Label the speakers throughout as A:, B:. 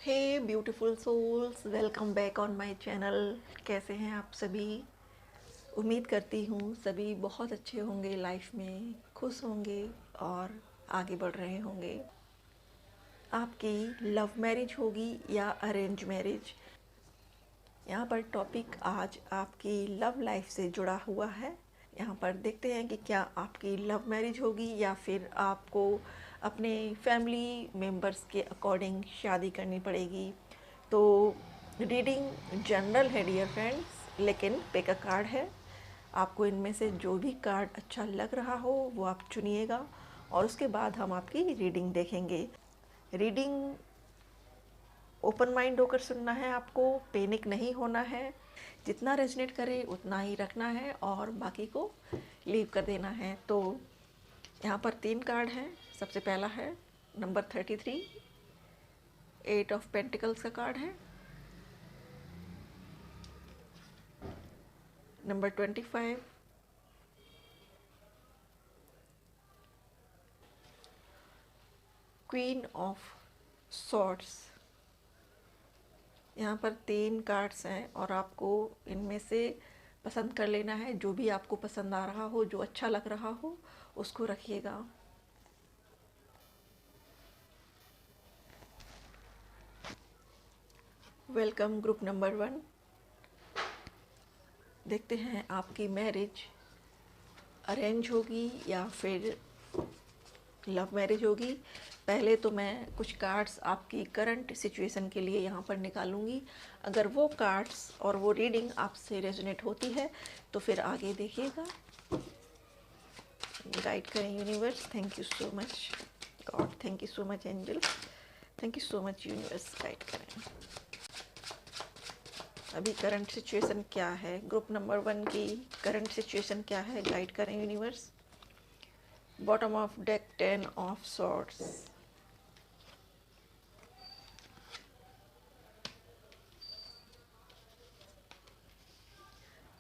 A: Hey beautiful souls, welcome back on my channel. कैसे हैं आप सभी? उम्मीद करती हूँ सभी बहुत अच्छे होंगे, लाइफ में खुश होंगे और आगे बढ़ रहे होंगे। आपकी लव मैरिज होगी या अरेंज मैरिज, यहाँ पर टॉपिक आज आपकी लव लाइफ से जुड़ा हुआ है। यहाँ पर देखते हैं कि क्या आपकी लव मैरिज होगी या फिर आपको अपने फैमिली मेम्बर्स के अकॉर्डिंग शादी करनी पड़ेगी। तो रीडिंग जनरल है डियर फ्रेंड्स, लेकिन पिक अ कार्ड है। आपको इनमें से जो भी कार्ड अच्छा लग रहा हो वो आप चुनिएगा और उसके बाद हम आपकी रीडिंग देखेंगे। रीडिंग ओपन माइंड होकर सुनना है, आपको पैनिक नहीं होना है। जितना रेजनेट करे उतना ही रखना है और बाकी को लीव कर देना है। तो यहाँ पर 3 कार्ड हैं। सबसे पहला है नंबर 33, 8 ऑफ पेंटिकल्स का कार्ड है। Number 25, queen of swords. यहाँ पर 3 कार्ड्स हैं और आपको इनमें से पसंद कर लेना है। जो भी आपको पसंद आ रहा हो, जो अच्छा लग रहा हो, उसको रखिएगा। Welcome group number 1। देखते हैं आपकी मैरिज अरेंज होगी या फिर लव मैरिज होगी। पहले तो मैं कुछ कार्ड्स आपकी करंट सिचुएशन के लिए यहाँ पर निकालूंगी। अगर वो कार्ड्स और वो रीडिंग आपसे रेजोनेट होती है तो फिर आगे देखिएगा। गाइड करें universe. Thank you so much God, thank you so much angel, thank you so much universe. Guide करें अभी करंट सिचुएशन क्या है, ग्रुप नंबर 1 की करंट सिचुएशन क्या है। गाइड करें universe. Bottom of deck 10 of swords,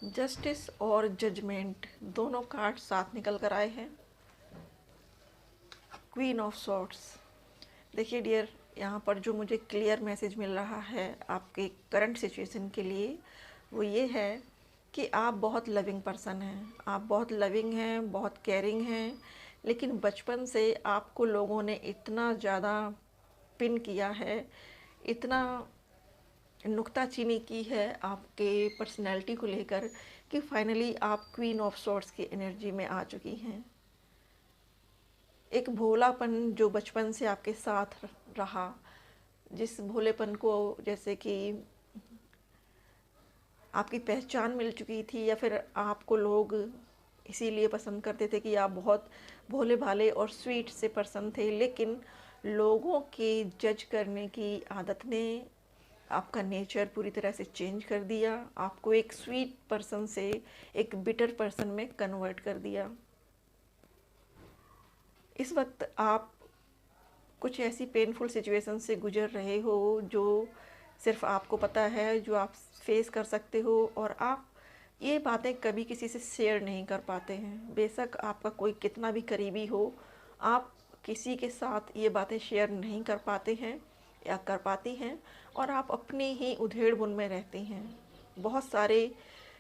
A: justice और judgement दोनों कार्ड साथ निकल कर आए हैं। Queen of swords. देखिए डियर, यहाँ पर जो मुझे क्लियर मैसेज मिल रहा है आपके करंट सिचुएशन के लिए वो ये है कि आप बहुत लविंग पर्सन हैं। आप बहुत लविंग हैं, बहुत केयरिंग हैं, लेकिन बचपन से आपको लोगों ने इतना ज़्यादा पिन किया है, इतना नुक्ताचीनी की है आपके पर्सनैलिटी को लेकर कि फाइनली आप क्वीन ऑफ सॉर्ड्स की एनर्जी में आ चुकी हैं। एक भोलापन जो बचपन से आपके साथ रहा, जिस भोलेपन को जैसे कि आपकी पहचान मिल चुकी थी या फिर आपको लोग इसीलिए पसंद करते थे कि आप बहुत भोले भाले और स्वीट से पर्सन थे, लेकिन लोगों के जज करने की आदत ने आपका नेचर पूरी तरह से चेंज कर दिया। आपको एक स्वीट पर्सन से एक बिटर पर्सन में कन्वर्ट कर दिया। इस वक्त आप कुछ ऐसी पेनफुल सिचुएशन से गुजर रहे हो जो सिर्फ आपको पता है, जो आप फेस कर सकते हो और आप ये बातें कभी किसी से शेयर नहीं कर पाते हैं। बेशक आपका कोई कितना भी करीबी हो, आप किसी के साथ ये बातें शेयर नहीं कर पाते हैं या कर पाती हैं और आप अपनी ही उधेड़ बुन में रहती हैं। बहुत सारे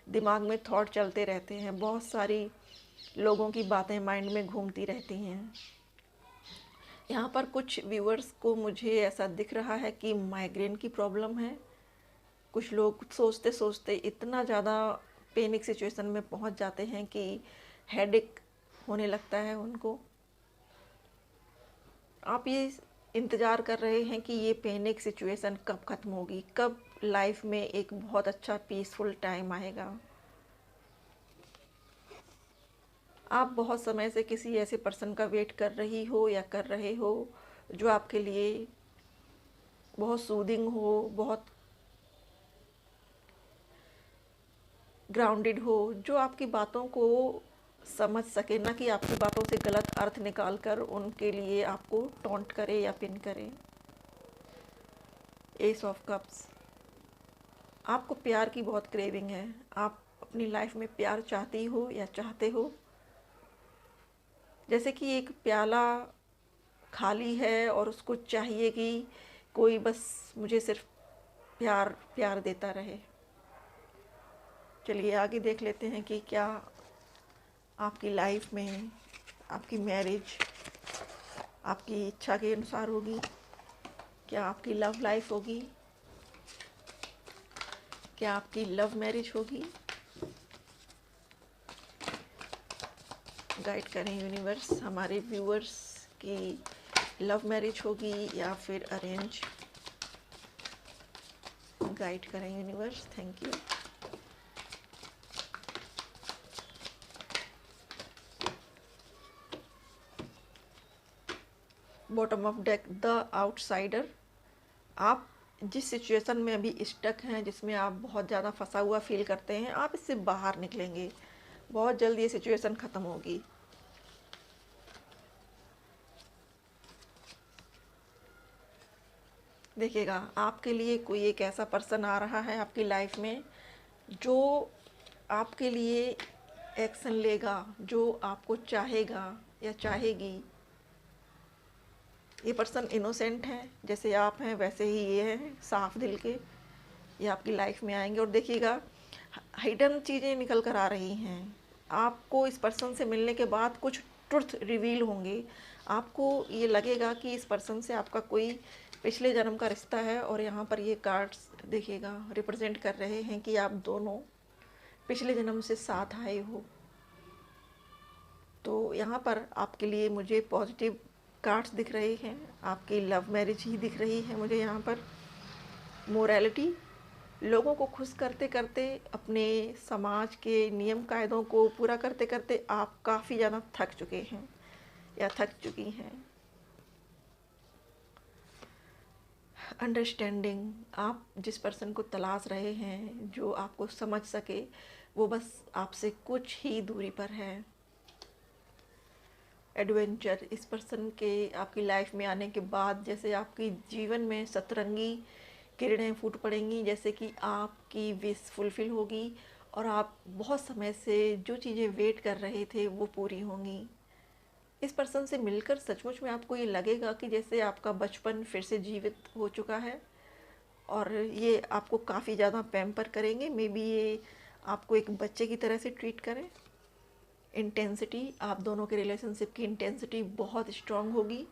A: दिमाग में थॉट चलते रहते हैं, बहुत सारी लोगों की बातें माइंड में घूमती रहती हैं। यहाँ पर कुछ व्यूअर्स को मुझे ऐसा दिख रहा है कि माइग्रेन की प्रॉब्लम है। कुछ लोग सोचते सोचते इतना ज़्यादा पैनिक सिचुएशन में पहुँच जाते हैं कि हेडेक होने लगता है उनको। आप ये इंतज़ार कर रहे हैं कि ये पैनिक सिचुएशन कब ख़त्म होगी, कब लाइफ में एक बहुत अच्छा पीसफुल टाइम आएगा। आप बहुत समय से किसी ऐसे पर्सन का वेट कर रही हो या कर रहे हो जो आपके लिए बहुत सूदिंग हो, बहुत ग्राउंडेड हो, जो आपकी बातों को समझ सके, ना कि आपकी बातों से गलत अर्थ निकाल कर उनके लिए आपको टॉन्ट करे या पिन करे। S of cups. आपको प्यार की बहुत क्रेविंग है। आप अपनी लाइफ में प्यार चाहती हो या चाहते हो। जैसे कि एक प्याला खाली है और उसको चाहिए कि कोई बस मुझे सिर्फ प्यार प्यार देता रहे। चलिए आगे देख लेते हैं कि क्या आपकी लाइफ में आपकी मैरिज आपकी इच्छा के अनुसार होगी, क्या आपकी लव लाइफ होगी, क्या आपकी लव मैरिज होगी। गाइड करें यूनिवर्स, हमारे व्यूअर्स की लव मैरिज होगी या फिर अरेंज। गाइड करें universe, thank you. Bottom of deck the outsider. आप जिस सिचुएशन में अभी स्टक हैं, जिसमें आप बहुत ज़्यादा फंसा हुआ फील करते हैं, आप इससे बाहर निकलेंगे। बहुत जल्द ये सिचुएशन ख़त्म होगी। देखिएगा, आपके लिए कोई एक ऐसा पर्सन आ रहा है आपकी लाइफ में जो आपके लिए एक्शन लेगा, जो आपको चाहेगा या चाहेगी। ये पर्सन इनोसेंट है, जैसे आप हैं वैसे ही ये हैं, साफ दिल के। ये आपकी लाइफ में आएंगे और देखिएगा हिडन चीज़ें निकल कर आ रही हैं। आपको इस पर्सन से मिलने के बाद कुछ ट्रुथ रिवील होंगे। आपको ये लगेगा कि इस पर्सन से आपका कोई पिछले जन्म का रिश्ता है। और यहाँ पर ये कार्ड्स देखिएगा रिप्रेजेंट कर रहे हैं कि आप दोनों पिछले जन्म से साथ आए हो। तो यहाँ पर आपके लिए मुझे पॉजिटिव कार्ड्स दिख रहे हैं। आपकी लव मैरिज ही दिख रही है मुझे यहाँ पर। मोरालिटी, लोगों को खुश करते करते, अपने समाज के नियम कायदों को पूरा करते करते आप काफ़ी ज़्यादा थक चुके हैं या थक चुकी हैं। अंडरस्टैंडिंग, आप जिस पर्सन को तलाश रहे हैं जो आपको समझ सके, वो बस आपसे कुछ ही दूरी पर है। एडवेंचर, इस पर्सन के आपकी लाइफ में आने के बाद जैसे आपकी जीवन में सतरंगी किरणें फूट पड़ेंगी, जैसे कि आपकी विश फुलफिल होगी और आप बहुत समय से जो चीज़ें वेट कर रहे थे वो पूरी होंगी। इस पर्सन से मिलकर सचमुच में आपको ये लगेगा कि जैसे आपका बचपन फिर से जीवित हो चुका है और ये आपको काफ़ी ज़्यादा पैम्पर करेंगे। मे बी ये आपको एक बच्चे की तरह से ट्रीट करें। इंटेंसिटी, आप दोनों के रिलेशनशिप की इंटेंसिटी बहुत स्ट्रॉन्ग होगी।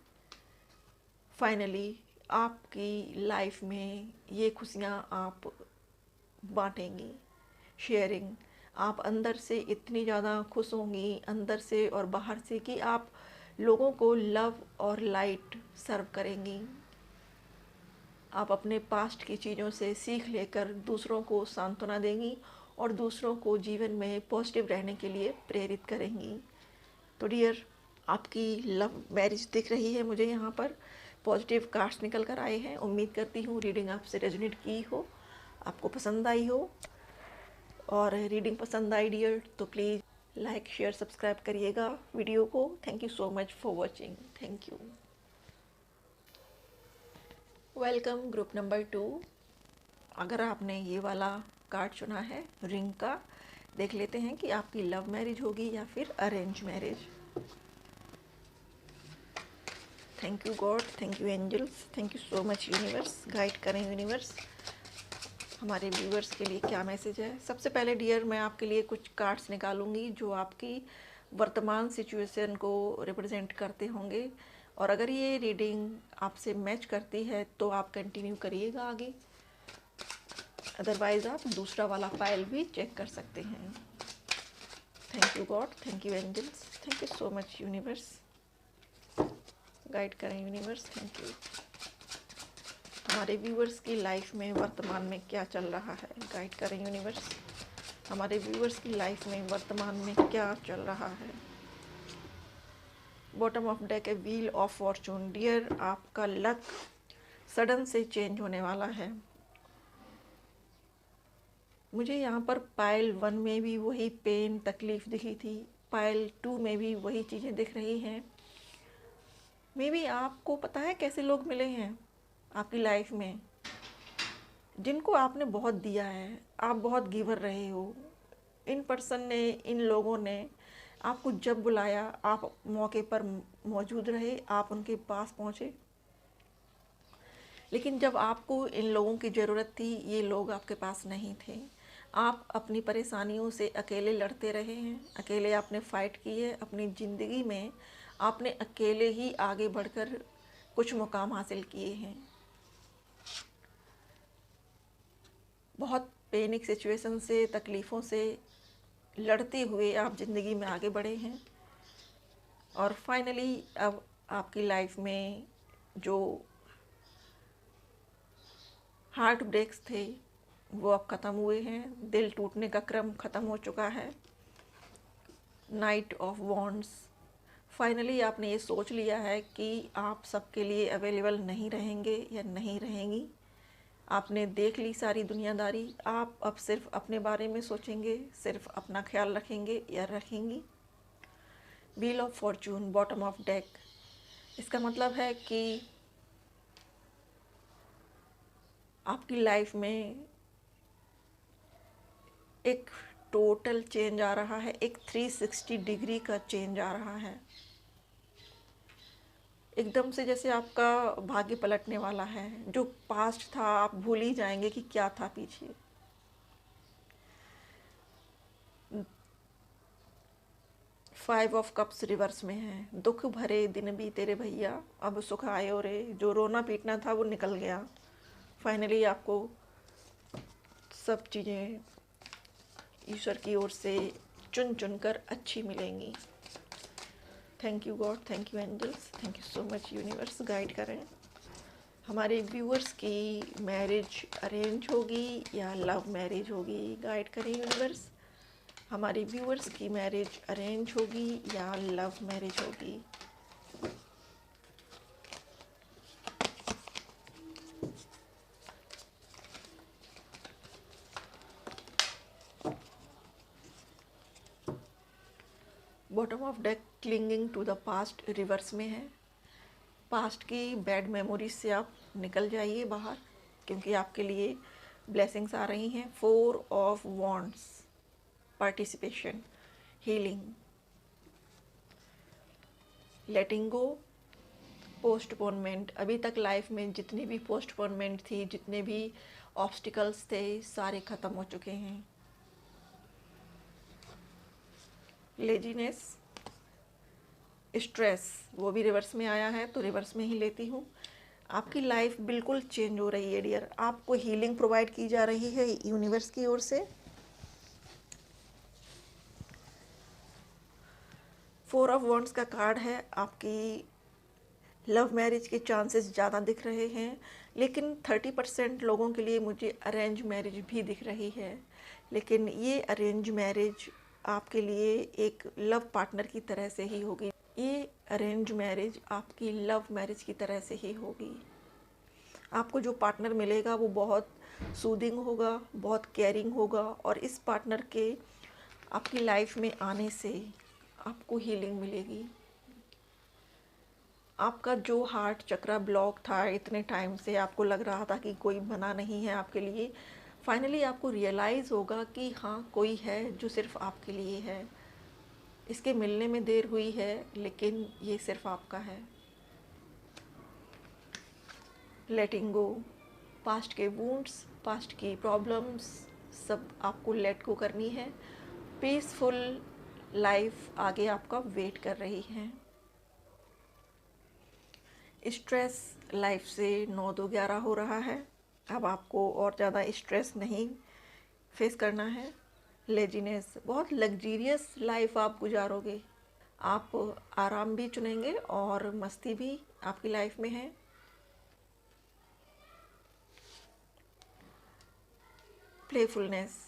A: फाइनली आपकी लाइफ में ये खुशियाँ आप बांटेंगी। शेयरिंग, आप अंदर से इतनी ज़्यादा खुश होंगी, अंदर से और बाहर से, कि आप लोगों को लव और लाइट सर्व करेंगी। आप अपने पास्ट की चीज़ों से सीख लेकर दूसरों को सांत्वना देंगी और दूसरों को जीवन में पॉजिटिव रहने के लिए प्रेरित करेंगी। तो डियर, आपकी लव मैरिज दिख रही है मुझे यहाँ पर। पॉजिटिव कार्ड्स निकल कर आए हैं। उम्मीद करती हूँ रीडिंग आपसे रेजोनेट की हो, आपको पसंद आई हो। और रीडिंग पसंद आई डियर तो प्लीज़ लाइक शेयर सब्सक्राइब करिएगा वीडियो को। Thank you so much for watching. Thank you. Welcome group number 2। अगर आपने ये वाला कार्ड चुना है रिंग का, देख लेते हैं कि आपकी लव मैरिज होगी या फिर arrange marriage. Thank you God, thank you angels, thank you so much universe. Guide करें यूनिवर्स, हमारे व्यूअर्स के लिए क्या मैसेज है। सबसे पहले डियर, मैं आपके लिए कुछ कार्ड्स निकालूंगी जो आपकी वर्तमान सिचुएशन को रिप्रेजेंट करते होंगे। और अगर ये रीडिंग आपसे मैच करती है तो आप कंटिन्यू करिएगा आगे, अदरवाइज़ आप दूसरा वाला फाइल भी चेक कर सकते हैं। Thank you God, thank you angels, thank you so much universe. Guide करें यूनिवर्स, थैंक यू। हमारे व्यूअर्स की लाइफ में वर्तमान में क्या चल रहा है, गाइड करें यूनिवर्स। हमारे व्यूअर्स की लाइफ में वर्तमान में क्या चल रहा है। बॉटम ऑफ डेक है व्हील ऑफ फॉर्चून। डियर, आपका लक सडन से चेंज होने वाला है। मुझे यहाँ पर पाइल 1 में भी वही पेन तकलीफ़ दिखी थी, पाइल 2 में भी वही चीज़ें दिख रही हैं। मे बी आपको पता है कैसे लोग मिले हैं आपकी लाइफ में, जिनको आपने बहुत दिया है, आप बहुत गिवर रहे हो। इन पर्सन ने, इन लोगों ने आपको जब बुलाया आप मौके पर मौजूद रहे, आप उनके पास पहुँचे। लेकिन जब आपको इन लोगों की ज़रूरत थी, ये लोग आपके पास नहीं थे। आप अपनी परेशानियों से अकेले लड़ते रहे हैं, अकेले आपने फ़ाइट की है अपनी ज़िंदगी में। आपने अकेले ही आगे बढ़कर कुछ मुकाम हासिल किए हैं। बहुत पैनिक सिचुएशन से, तकलीफ़ों से लड़ते हुए आप ज़िंदगी में आगे बढ़े हैं और फाइनली अब आपकी लाइफ में जो हार्ट ब्रेक्स थे वो अब ख़त्म हुए हैं। दिल टूटने का क्रम ख़त्म हो चुका है। नाइट ऑफ वॉन्ड्स, फाइनली आपने ये सोच लिया है कि आप सबके लिए अवेलेबल नहीं रहेंगे या नहीं रहेंगी। आपने देख ली सारी दुनियादारी। आप अब सिर्फ अपने बारे में सोचेंगे, सिर्फ अपना ख्याल रखेंगे या रखेंगी। Wheel of Fortune, bottom of deck, इसका मतलब है कि आपकी लाइफ में एक टोटल चेंज आ रहा है, एक 360 डिग्री का चेंज आ रहा है। एकदम से जैसे आपका भाग्य पलटने वाला है। जो पास्ट था आप भूल ही जाएंगे कि क्या था पीछे। फाइव ऑफ कप्स रिवर्स में है। दुख भरे दिन भी तेरे भैया, अब सुख आयो रे। जो रोना पीटना था वो निकल गया। फाइनली आपको सब चीज़ें ईश्वर की ओर से चुन चुन कर अच्छी मिलेंगी। Thank you God, thank you angels, thank you so much universe. Guide करें हमारे व्यूअर्स की मैरिज अरेंज होगी या लव मैरिज होगी। गाइड करें यूनिवर्स हमारे व्यूअर्स की मैरिज अरेंज होगी या लव मैरिज होगी। Bottom of deck, clinging to the past reverse में है। पास्ट की बैड मेमोरीज से आप निकल जाइए बाहर, क्योंकि आपके लिए ब्लेसिंग्स आ रही हैं। Four of wands, participation, healing, letting go, postponement. अभी तक लाइफ में जितनी भी पोस्टपोनमेंट थी, जितने भी ऑब्स्टिकल्स थे, सारे ख़त्म हो चुके हैं। लेजीनेस, स्ट्रेस, वो भी रिवर्स में आया है तो रिवर्स में ही लेती हूँ। आपकी लाइफ बिल्कुल चेंज हो रही है डियर। आपको हीलिंग प्रोवाइड की जा रही है यूनिवर्स की ओर से। फोर ऑफ वॉन्ड्स का कार्ड है। आपकी लव मैरिज के चांसेस ज़्यादा दिख रहे हैं, लेकिन 30% लोगों के लिए मुझे अरेंज मैरिज भी दिख रही है। लेकिन ये अरेंज मैरिज आपके लिए एक लव पार्टनर की तरह से ही होगी। ये अरेंज मैरिज आपकी लव मैरिज की तरह से ही होगी। आपको जो पार्टनर मिलेगा वो बहुत सूदिंग होगा, बहुत केयरिंग होगा, और इस पार्टनर के आपकी लाइफ में आने से आपको हीलिंग मिलेगी। आपका जो हार्ट चक्रा ब्लॉक था इतने टाइम से, आपको लग रहा था कि कोई बना नहीं है आपके लिए, फाइनली आपको रियलाइज़ होगा कि हाँ कोई है जो सिर्फ आपके लिए है। इसके मिलने में देर हुई है, लेकिन ये सिर्फ आपका है। लेटिंग गो, पास्ट के वुंड्स, पास्ट की प्रॉब्लम्स सब आपको लेट गो करनी है। पीसफुल लाइफ आगे आपका वेट कर रही है। स्ट्रेस लाइफ से 9-2-11 हो रहा है। अब आपको और ज़्यादा स्ट्रेस नहीं फेस करना है। लेजीनेस, बहुत लग्जीरियस लाइफ आप गुजारोगे। आप आराम भी चुनेंगे और मस्ती भी आपकी लाइफ में है। प्लेफुलनेस,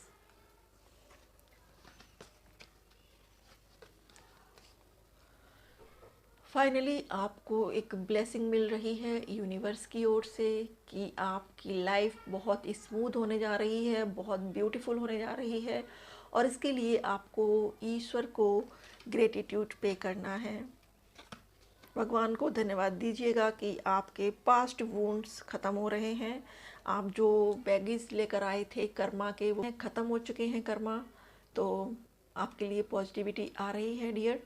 A: फाइनली आपको एक ब्लेसिंग मिल रही है यूनिवर्स की ओर से कि आपकी लाइफ बहुत स्मूथ होने जा रही है, बहुत ब्यूटीफुल होने जा रही है, और इसके लिए आपको ईश्वर को ग्रेटिट्यूड पे करना है। भगवान को धन्यवाद दीजिएगा कि आपके पास्ट वुंड्स ख़त्म हो रहे हैं। आप जो बैगेज लेकर आए थे कर्मा के, वो ख़त्म हो चुके हैं कर्मा। तो आपके लिए पॉजिटिविटी आ रही है डियर।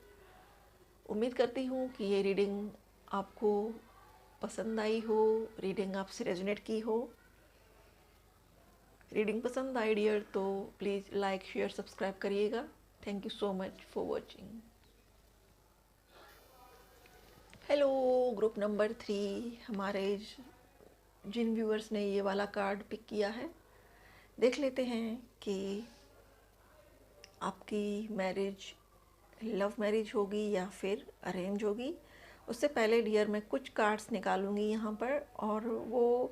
A: उम्मीद करती हूँ कि ये रीडिंग आपको पसंद आई हो, रीडिंग आपसे रेजोनेट की हो, रीडिंग पसंद आई डियर, तो प्लीज़ लाइक शेयर सब्सक्राइब करिएगा। Thank you so much for watching. Hello group number 3, हमारे जिन व्यूअर्स ने ये वाला कार्ड पिक किया है, देख लेते हैं कि आपकी मैरिज लव मैरिज होगी या फिर अरेंज होगी। उससे पहले डियर मैं कुछ कार्ड्स निकालूंगी यहाँ पर, और वो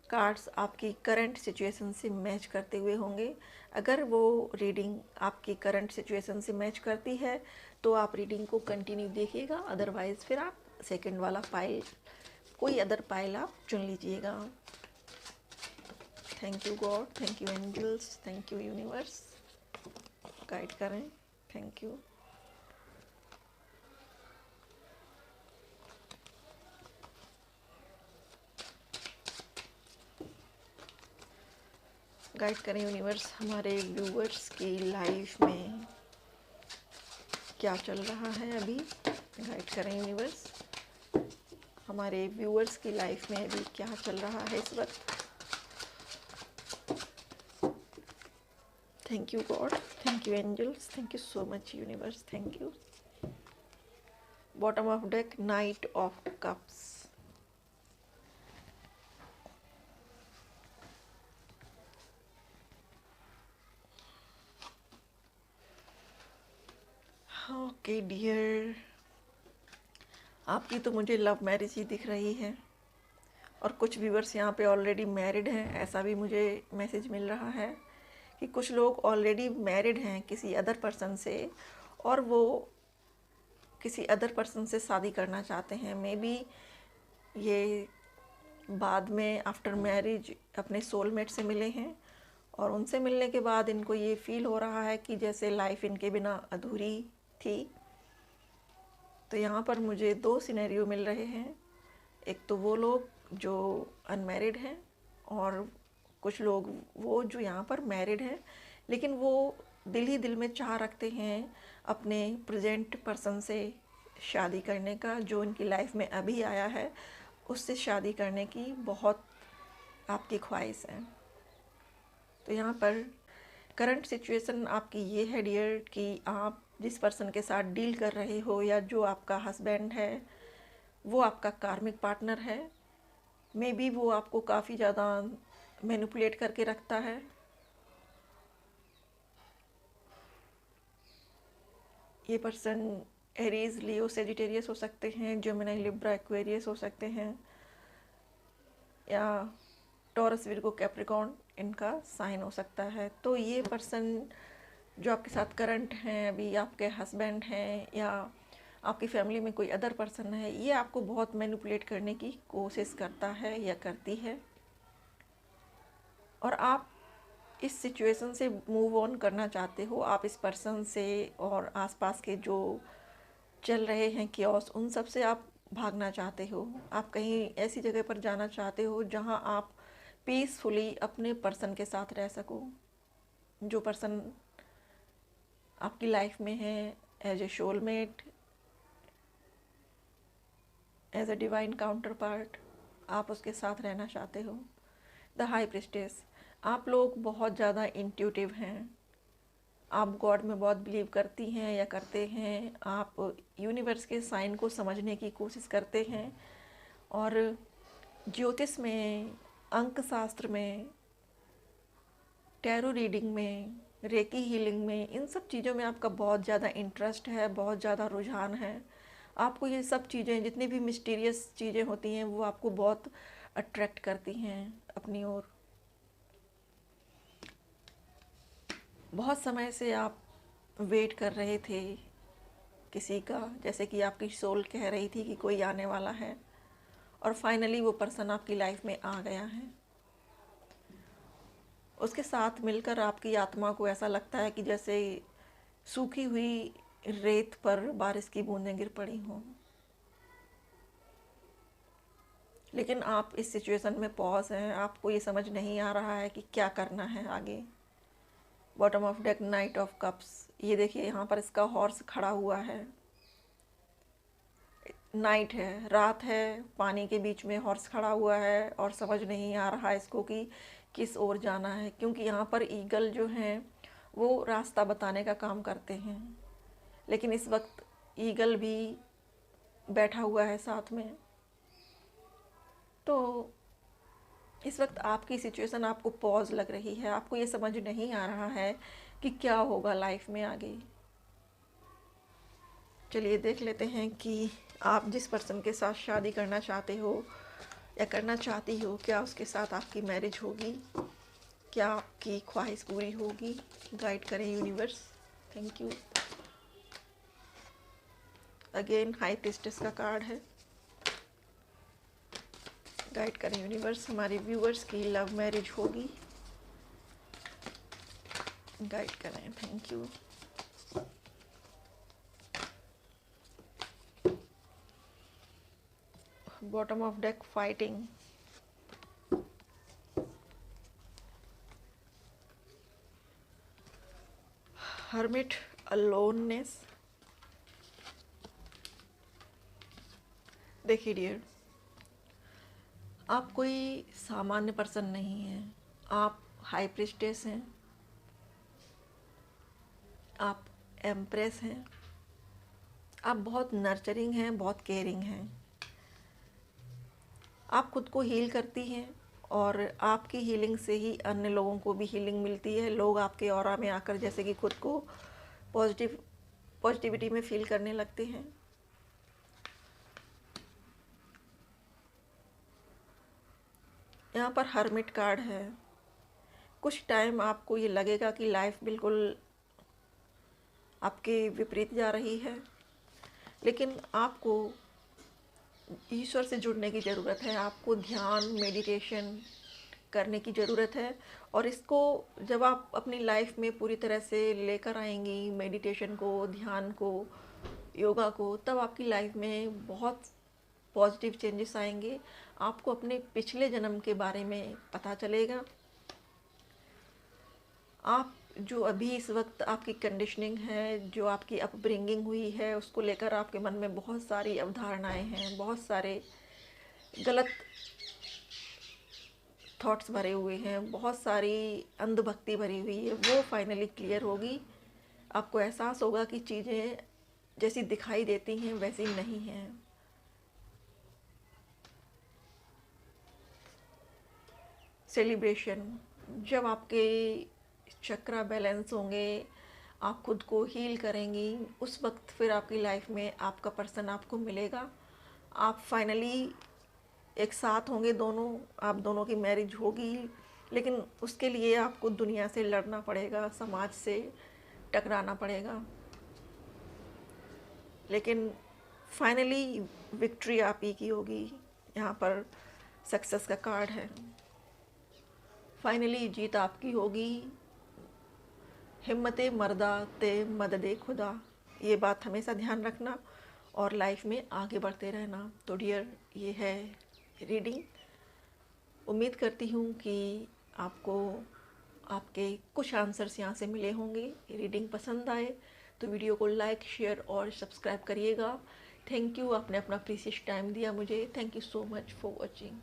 A: कार्ड्स आपकी करंट सिचुएशन से मैच करते हुए होंगे। अगर वो रीडिंग आपकी करंट सिचुएशन से मैच करती है तो आप रीडिंग को कंटिन्यू देखिएगा, अदरवाइज़ फिर आप सेकंड वाला पाइल, कोई अदर पाइल आप चुन लीजिएगा। Thank you God, thank you angels, thank you universe, guide करें। Thank you. गाइड करें यूनिवर्स, हमारे व्यूअर्स की लाइफ में क्या चल रहा है अभी। गाइड करें यूनिवर्स, हमारे व्यूअर्स की लाइफ में अभी क्या चल रहा है इस वक्त। Thank you God, thank you angels, thank you so much universe, thank you. Bottom of deck, knight of cups. Okay dear, आपकी तो मुझे लव मैरिज ही दिख रही है, और कुछ व्यूअर्स यहाँ पे ऑलरेडी मैरिड हैं, ऐसा भी मुझे मैसेज मिल रहा है कि कुछ लोग ऑलरेडी मैरिड हैं किसी अदर पर्सन से, और वो किसी अदर पर्सन से शादी करना चाहते हैं। मे बी ये बाद में आफ्टर मैरिज अपने सोलमेट से मिले हैं, और उनसे मिलने के बाद इनको ये फील हो रहा है कि जैसे लाइफ इनके बिना अधूरी थी। तो यहाँ पर मुझे 2 सिनेरियो मिल रहे हैं। एक तो वो लोग जो अनमैरिड हैं, और कुछ लोग वो जो यहाँ पर मैरिड हैं, लेकिन वो दिल ही दिल में चाह रखते हैं अपने प्रेजेंट पर्सन से शादी करने का, जो इनकी लाइफ में अभी आया है उससे शादी करने की बहुत आपकी ख्वाहिश है। तो यहाँ पर करंट सिचुएशन आपकी ये है डियर कि आप जिस पर्सन के साथ डील कर रहे हो, या जो आपका हस्बैंड है, वो आपका कार्मिक पार्टनर है। मे बी वो आपको काफ़ी ज़्यादा मैनिपुलेट करके रखता है। ये पर्सन एरीज, लियो, सेजिटेरियस हो सकते हैं, जेमिनी, लिब्रा, एक्वेरियस हो सकते हैं, या टॉरस, विर्गो, कैप्रिकॉर्न इनका साइन हो सकता है। तो ये पर्सन जो आपके साथ करंट हैं, अभी आपके हस्बैंड हैं, या आपकी फैमिली में कोई अदर पर्सन है, ये आपको बहुत मैनिपुलेट करने की कोशिश करता है या करती है, और आप इस सिचुएशन से मूव ऑन करना चाहते हो। आप इस पर्सन से और आसपास के जो चल रहे हैं कियोस, उन सब से आप भागना चाहते हो। आप कहीं ऐसी जगह पर जाना चाहते हो जहां आप पीसफुली अपने पर्सन के साथ रह सको, जो पर्सन आपकी लाइफ में है as a soulmate, as a divine counterpart. आप उसके साथ रहना चाहते हो। द हाई प्रिस्टेस, आप लोग बहुत ज़्यादा इंट्यूटिव हैं, आप गॉड में बहुत बिलीव करती हैं या करते हैं। आप यूनिवर्स के साइन को समझने की कोशिश करते हैं, और ज्योतिष में, अंक शास्त्र में, टैरो रीडिंग में, रेकी हीलिंग में, इन सब चीज़ों में आपका बहुत ज़्यादा इंटरेस्ट है, बहुत ज़्यादा रुझान है। आपको ये सब चीज़ें, जितनी भी मिस्टीरियस चीज़ें होती हैं, वो आपको बहुत अट्रैक्ट करती हैं अपनी ओर। बहुत समय से आप वेट कर रहे थे किसी का, जैसे कि आपकी सोल कह रही थी कि कोई आने वाला है, और फाइनली वो पर्सन आपकी लाइफ में आ गया है। उसके साथ मिलकर आपकी आत्मा को ऐसा लगता है कि जैसे सूखी हुई रेत पर बारिश की बूंदें गिर पड़ी हों। लेकिन आप इस सिचुएशन में पॉज हैं, आपको ये समझ नहीं आ रहा है कि क्या करना है आगे। Bottom of deck, knight of cups. ये देखिए यहाँ पर इसका हॉर्स खड़ा हुआ है। नाइट है, रात है, पानी के बीच में हॉर्स खड़ा हुआ है और समझ नहीं आ रहा इसको कि किस ओर जाना है, क्योंकि यहाँ पर ईगल जो हैं वो रास्ता बताने का काम करते हैं। लेकिन इस वक्त ईगल भी बैठा हुआ है साथ में। तो इस वक्त आपकी सिचुएशन आपको पॉज लग रही है, आपको ये समझ नहीं आ रहा है कि क्या होगा लाइफ में आगे। चलिए देख लेते हैं कि आप जिस पर्सन के साथ शादी करना चाहते हो या करना चाहती हो, क्या उसके साथ आपकी मैरिज होगी, क्या आपकी ख्वाहिश पूरी होगी। गाइड करें universe. Thank you. Again high priestess का कार्ड है। गाइड करें यूनिवर्स, हमारे व्यूअर्स की लव मैरिज होगी। गाइड करें। Thank you. Bottom of deck fighting. Hermit aloneness. देखिए डियर, आप कोई सामान्य पर्सन नहीं हैं, आप हाई प्रीस्टेस हैं, आप एम्प्रेस हैं, आप बहुत नर्चरिंग हैं, बहुत केयरिंग हैं। आप खुद को हील करती हैं और आपकी हीलिंग से ही अन्य लोगों को भी हीलिंग मिलती है। लोग आपके ऑरा में आकर जैसे कि खुद को पॉजिटिविटी में फील करने लगते हैं। यहाँ पर हर्मिट कार्ड है। कुछ टाइम आपको ये लगेगा कि लाइफ बिल्कुल आपके विपरीत जा रही है, लेकिन आपको ईश्वर से जुड़ने की ज़रूरत है, आपको ध्यान मेडिटेशन करने की ज़रूरत है। और इसको जब आप अपनी लाइफ में पूरी तरह से लेकर आएंगी, मेडिटेशन को, ध्यान को, योगा को, तब आपकी लाइफ में बहुत पॉजिटिव चेंजेस आएंगे। आपको अपने पिछले जन्म के बारे में पता चलेगा। आप जो अभी इस वक्त आपकी कंडीशनिंग है, जो आपकी अपब्रिंगिंग हुई है, उसको लेकर आपके मन में बहुत सारी अवधारणाएं हैं, बहुत सारे गलत थॉट्स भरे हुए हैं, बहुत सारी अंधभक्ति भरी हुई है, वो फाइनली क्लियर होगी। आपको एहसास होगा कि चीज़ें जैसी दिखाई देती हैं वैसी नहीं हैं। सेलिब्रेशन, जब आपके चक्रा बैलेंस होंगे, आप खुद को हील करेंगी, उस वक्त फिर आपकी लाइफ में आपका पर्सन आपको मिलेगा। आप फाइनली एक साथ होंगे दोनों, आप दोनों की मैरिज होगी। लेकिन उसके लिए आपको दुनिया से लड़ना पड़ेगा, समाज से टकराना पड़ेगा, लेकिन फाइनली विक्ट्री आप ही की होगी। यहाँ पर सक्सेस का कार्ड है। फाइनली जीत आपकी होगी। हिम्मते मर्दा ते मददे खुदा, ये बात हमेशा ध्यान रखना और लाइफ में आगे बढ़ते रहना। तो डियर, ये है रीडिंग। उम्मीद करती हूँ कि आपको आपके कुछ आंसर्स यहाँ से मिले होंगे। रीडिंग पसंद आए तो वीडियो को लाइक, शेयर और सब्सक्राइब करिएगा। थैंक यू, आपने अपना प्रीशियस टाइम दिया मुझे। Thank you so much for watching.